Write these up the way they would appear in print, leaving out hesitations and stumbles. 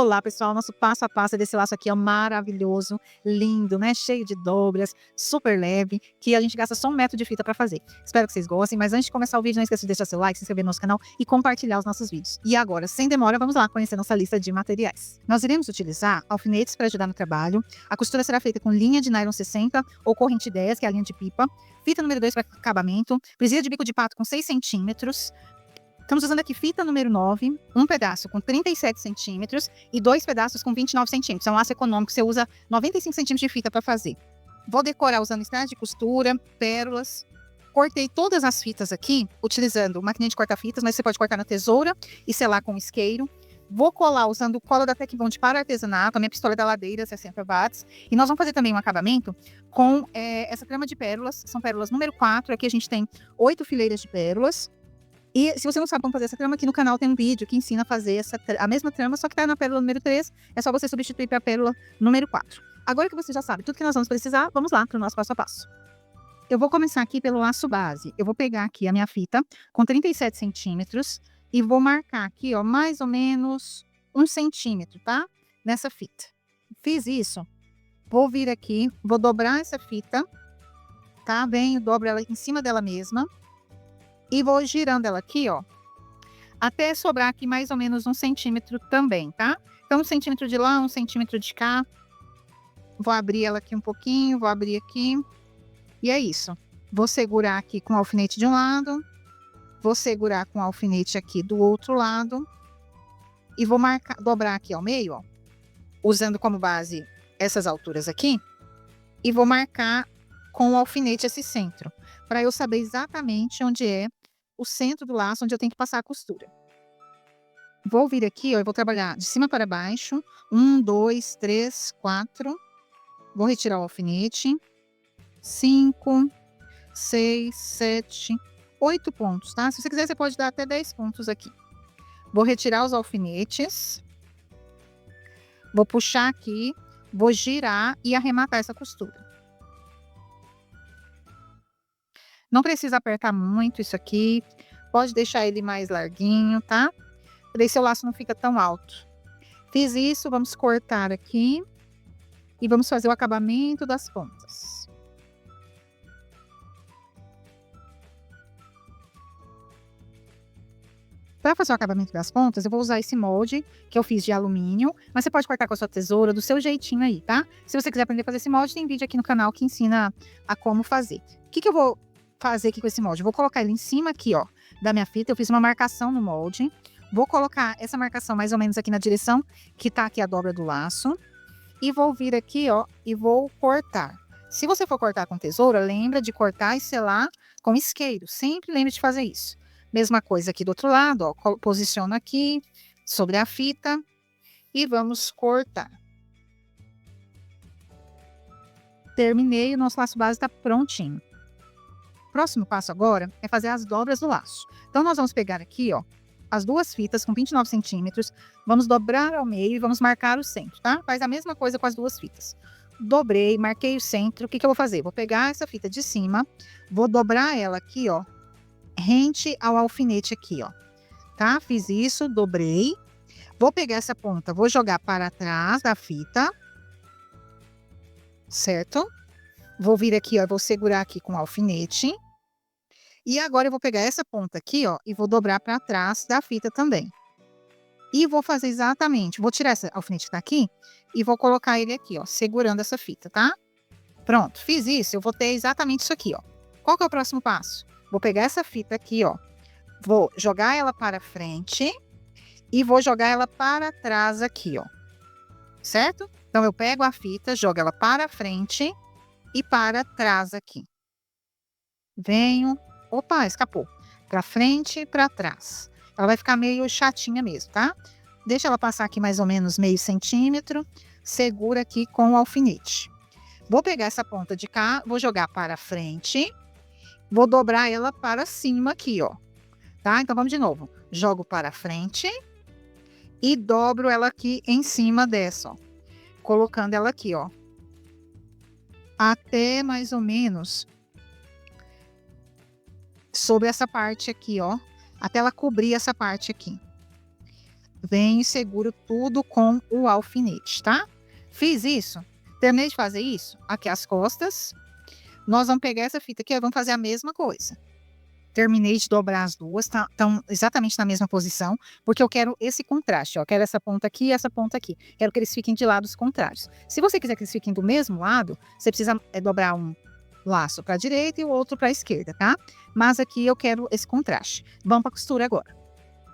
Olá, pessoal, nosso passo a passo desse laço aqui é maravilhoso, lindo, né? Cheio de dobras, super leve, que a gente gasta só 1 metro de fita para fazer. Espero que vocês gostem, mas antes de começar o vídeo, não esqueça de deixar seu like, se inscrever no nosso canal e compartilhar os nossos vídeos. E agora, sem demora, vamos lá conhecer nossa lista de materiais. Nós iremos utilizar alfinetes para ajudar no trabalho. A costura será feita com linha de nylon 60 ou corrente 10, que é a linha de pipa. Fita número 2 para acabamento. Presilha de bico de pato com 6 centímetros. Estamos usando aqui fita número 9, um pedaço com 37 centímetros e 2 pedaços com 29 centímetros. É um laço econômico, você usa 95 centímetros de fita para fazer. Vou decorar usando estrada de costura, pérolas. Cortei todas as fitas aqui, utilizando maquininha de cortar fitas, mas você pode cortar na tesoura e selar com isqueiro. Vou colar usando cola da Tecbond para artesanato, a minha pistola da ladeira, 60 watts. E nós vamos fazer também um acabamento com essa trama de pérolas, são pérolas número 4. Aqui a gente tem 8 fileiras de pérolas. E se você não sabe como fazer essa trama, aqui no canal tem um vídeo que ensina a fazer a mesma trama, só que tá na pérola número 3, é só você substituir para a pérola número 4. Agora que você já sabe tudo que nós vamos precisar, vamos lá para o nosso passo a passo. Eu vou começar aqui pelo laço base. Eu vou pegar aqui a minha fita com 37 centímetros e vou marcar aqui, ó, mais ou menos 1 centímetro, tá? Nessa fita. Fiz isso, vou vir aqui, vou dobrar essa fita, tá? Venho, dobro ela em cima dela mesma. E vou girando ela aqui, ó, até sobrar aqui mais ou menos 1 centímetro também, tá? Então, 1 centímetro de lá, 1 centímetro de cá. Vou abrir ela aqui um pouquinho, vou abrir aqui. E é isso. Vou segurar aqui com o alfinete de um lado. Vou segurar com o alfinete aqui do outro lado. E vou marcar, dobrar aqui ao meio, ó, usando como base essas alturas aqui. E vou marcar com o alfinete esse centro, para eu saber exatamente onde é o centro do laço, onde eu tenho que passar a costura. Vou vir aqui, ó, eu vou trabalhar de cima para baixo. 1, 2, 3, 4. Vou retirar o alfinete. 5, 6, 7, 8 pontos, tá? Se você quiser, você pode dar até 10 pontos aqui. Vou retirar os alfinetes. Vou puxar aqui, vou girar e arrematar essa costura. Não precisa apertar muito isso aqui, pode deixar ele mais larguinho, tá? Para seu laço não fica tão alto. Fiz isso, vamos cortar aqui e vamos fazer o acabamento das pontas. Para fazer o acabamento das pontas, eu vou usar esse molde que eu fiz de alumínio, mas você pode cortar com a sua tesoura, do seu jeitinho aí, tá? Se você quiser aprender a fazer esse molde, tem vídeo aqui no canal que ensina a como fazer. O que eu vou fazer aqui com esse molde? Eu vou colocar ele em cima aqui, ó, da minha fita. Eu fiz uma marcação no molde. Vou colocar essa marcação mais ou menos aqui na direção que tá aqui a dobra do laço. E vou vir aqui, ó, e vou cortar. Se você for cortar com tesoura, lembra de cortar e selar com isqueiro. Sempre lembre de fazer isso. Mesma coisa aqui do outro lado, ó, posiciono aqui sobre a fita e vamos cortar. Terminei, o nosso laço base tá prontinho. Próximo passo agora é fazer as dobras do laço. Então, nós vamos pegar aqui, ó, as duas fitas com 29 centímetros, vamos dobrar ao meio e vamos marcar o centro, tá? Faz a mesma coisa com as duas fitas. Dobrei, marquei o centro, o que eu vou fazer? Vou pegar essa fita de cima, vou dobrar ela aqui, ó, rente ao alfinete aqui, ó, tá? Fiz isso, dobrei. Vou pegar essa ponta, vou jogar para trás da fita, certo? Vou vir aqui, ó, vou segurar aqui com o alfinete. E agora eu vou pegar essa ponta aqui, ó, e vou dobrar para trás da fita também. E vou fazer exatamente, vou tirar esse alfinete que tá aqui e vou colocar ele aqui, ó, segurando essa fita, tá? Pronto, fiz isso, eu vou ter exatamente isso aqui, ó. Qual que é o próximo passo? Vou pegar essa fita aqui, ó, vou jogar ela para frente e vou jogar ela para trás aqui, ó. Certo? Então, eu pego a fita, jogo ela para frente e para trás aqui. Venho, opa, escapou. Para frente e para trás. Ela vai ficar meio chatinha mesmo, tá? Deixa ela passar aqui mais ou menos meio centímetro. Segura aqui com o alfinete. Vou pegar essa ponta de cá, vou jogar para frente. Vou dobrar ela para cima aqui, ó. Tá? Então, vamos de novo. Jogo para frente e dobro ela aqui em cima dessa, ó. Colocando ela aqui, ó. Até mais ou menos sobre essa parte aqui, ó. Até ela cobrir essa parte aqui. venho e seguro tudo com o alfinete, tá? Fiz isso, terminei de fazer isso, aqui as costas, nós vamos pegar essa fita aqui, vamos fazer a mesma coisa. Terminei de dobrar as duas, estão exatamente na mesma posição, porque eu quero esse contraste, ó, quero essa ponta aqui e essa ponta aqui. Quero que eles fiquem de lados contrários. Se você quiser que eles fiquem do mesmo lado, você precisa dobrar um laço para a direita e o outro para a esquerda, tá? Mas aqui eu quero esse contraste. Vamos para a costura agora.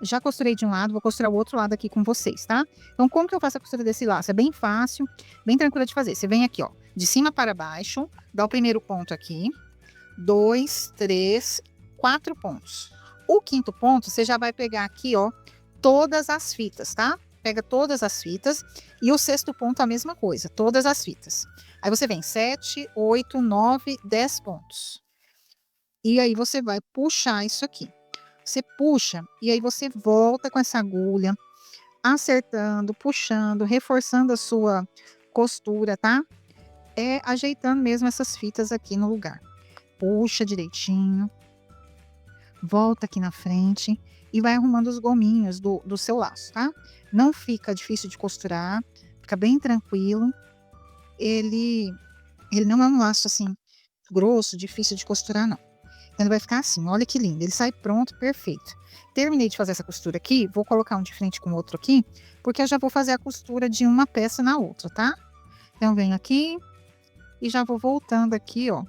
Já costurei de um lado, vou costurar o outro lado aqui com vocês, tá? Então, como que eu faço a costura desse laço? É bem fácil, bem tranquila de fazer. Você vem aqui, ó, de cima para baixo, dá o primeiro ponto aqui, 2, 3, 4 pontos. O quinto ponto, você já vai pegar aqui, ó, todas as fitas, tá? Pega todas as fitas. E o sexto ponto, a mesma coisa, todas as fitas. Aí você vem 7, 8, 9, 10 pontos. E aí você vai puxar isso aqui. Você puxa e aí você volta com essa agulha, acertando, puxando, reforçando a sua costura, tá? Ajeitando mesmo essas fitas aqui no lugar. Puxa direitinho, volta aqui na frente e vai arrumando os gominhos do seu laço, tá? Não fica difícil de costurar, fica bem tranquilo. Ele não é um laço assim grosso, difícil de costurar, não. Então ele vai ficar assim, olha que lindo, ele sai pronto, perfeito. Terminei de fazer essa costura aqui, vou colocar um de frente com o outro aqui, porque eu já vou fazer a costura de uma peça na outra, tá? Então venho aqui e já vou voltando aqui, ó.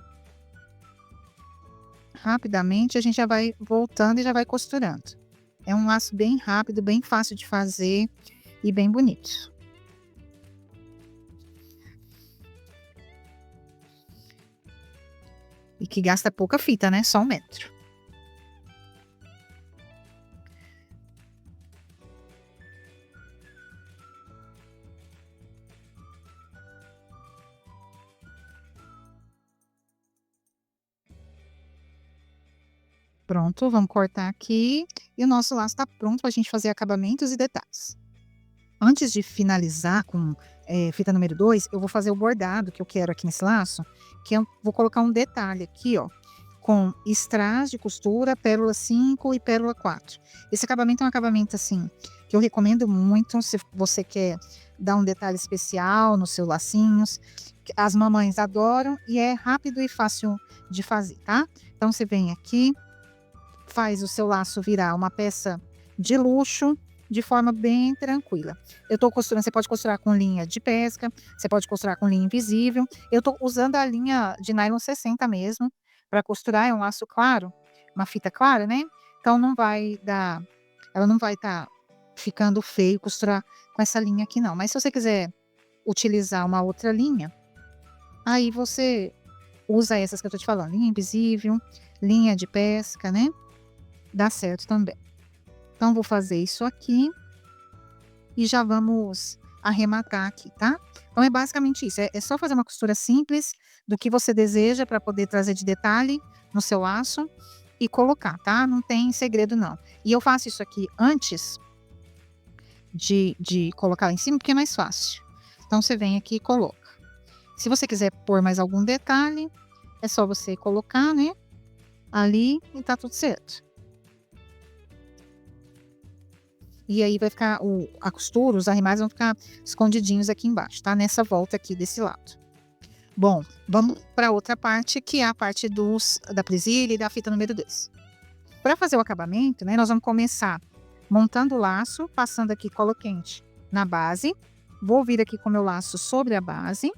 Rapidamente a gente já vai voltando e já vai costurando. É um laço bem rápido, bem fácil de fazer e bem bonito. E que gasta pouca fita, né? Só 1 metro. Pronto, vamos cortar aqui. E o nosso laço tá pronto para a gente fazer acabamentos e detalhes. Antes de finalizar com fita número 2, eu vou fazer o bordado que eu quero aqui nesse laço, que eu vou colocar um detalhe aqui, ó, com strass de costura, pérola 5 e pérola 4. Esse acabamento é um acabamento, assim, que eu recomendo muito se você quer dar um detalhe especial nos seus lacinhos. As mamães adoram e é rápido e fácil de fazer, tá? Então, você vem aqui, faz o seu laço virar uma peça de luxo, de forma bem tranquila. Eu tô costurando, você pode costurar com linha de pesca, você pode costurar com linha invisível. Eu tô usando a linha de nylon 60 mesmo, para costurar, é um laço claro, uma fita clara, né? Então não vai dar, ela não vai estar ficando feio costurar com essa linha aqui não. Mas se você quiser utilizar uma outra linha, aí você usa essas que eu tô te falando, linha invisível, linha de pesca, né? Dá certo também. Então, vou fazer isso aqui e já vamos arrematar aqui, tá? Então, é basicamente isso. É só fazer uma costura simples do que você deseja para poder trazer de detalhe no seu laço e colocar, tá? Não tem segredo, não. E eu faço isso aqui antes de colocar lá em cima, porque é mais fácil. Então, você vem aqui e coloca. Se você quiser pôr mais algum detalhe, é só você colocar, né? Ali e tá tudo certo. E aí vai ficar a costura, os arremates vão ficar escondidinhos aqui embaixo, tá? Nessa volta aqui desse lado. Bom, vamos para outra parte, que é a parte da presilha e da fita número 2. Para fazer o acabamento, né, nós vamos começar montando o laço, passando aqui cola quente na base. Vou vir aqui com o meu laço sobre a base.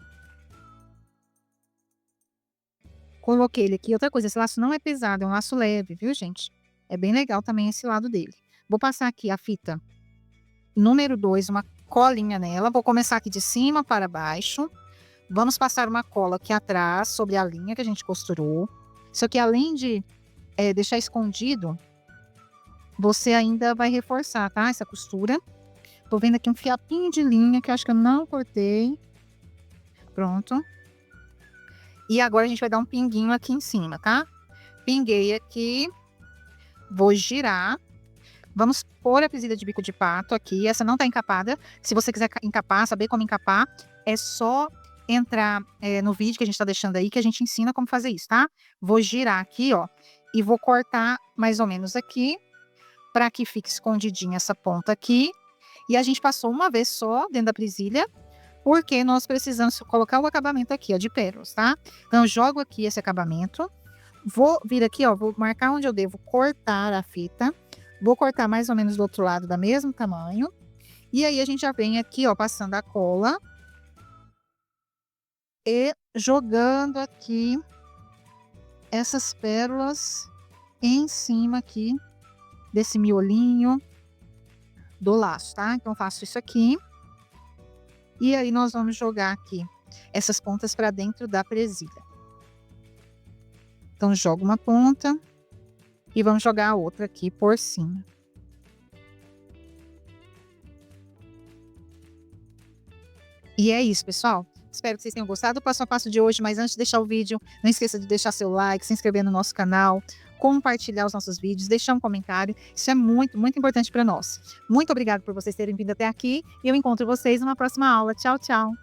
Coloquei ele aqui. Outra coisa, esse laço não é pesado, é um laço leve, viu, gente? É bem legal também esse lado dele. Vou passar aqui a fita número 2, uma colinha nela. Vou começar aqui de cima para baixo. Vamos passar uma cola aqui atrás, sobre a linha que a gente costurou. Isso aqui, além de deixar escondido, você ainda vai reforçar, tá? Essa costura. Tô vendo aqui um fiapinho de linha que eu acho que eu não cortei. Pronto. E agora a gente vai dar um pinguinho aqui em cima, tá? Pinguei aqui. Vou girar. Vamos pôr a presilha de bico de pato aqui. Essa não tá encapada. Se você quiser encapar, saber como encapar, é só entrar no vídeo que a gente tá deixando aí, que a gente ensina como fazer isso, tá? Vou girar aqui, ó, e vou cortar mais ou menos aqui, para que fique escondidinha essa ponta aqui. E a gente passou uma vez só dentro da presilha, porque nós precisamos colocar o acabamento aqui, ó, de pérolas, tá? Então, eu jogo aqui esse acabamento, vou vir aqui, ó, vou marcar onde eu devo cortar a fita, vou cortar mais ou menos do outro lado, da mesmo tamanho, e aí a gente já vem aqui, ó, passando a cola e jogando aqui essas pérolas em cima aqui desse miolinho do laço, tá? Então, faço isso aqui. E aí, nós vamos jogar aqui essas pontas para dentro da presilha. Então, jogo uma ponta e vamos jogar a outra aqui por cima. E é isso, pessoal. Espero que vocês tenham gostado do passo a passo de hoje, mas antes de deixar o vídeo, não esqueça de deixar seu like, se inscrever no nosso canal, compartilhar os nossos vídeos, deixar um comentário. Isso é muito, muito importante para nós. Muito obrigada por vocês terem vindo até aqui e eu encontro vocês numa próxima aula. Tchau, tchau!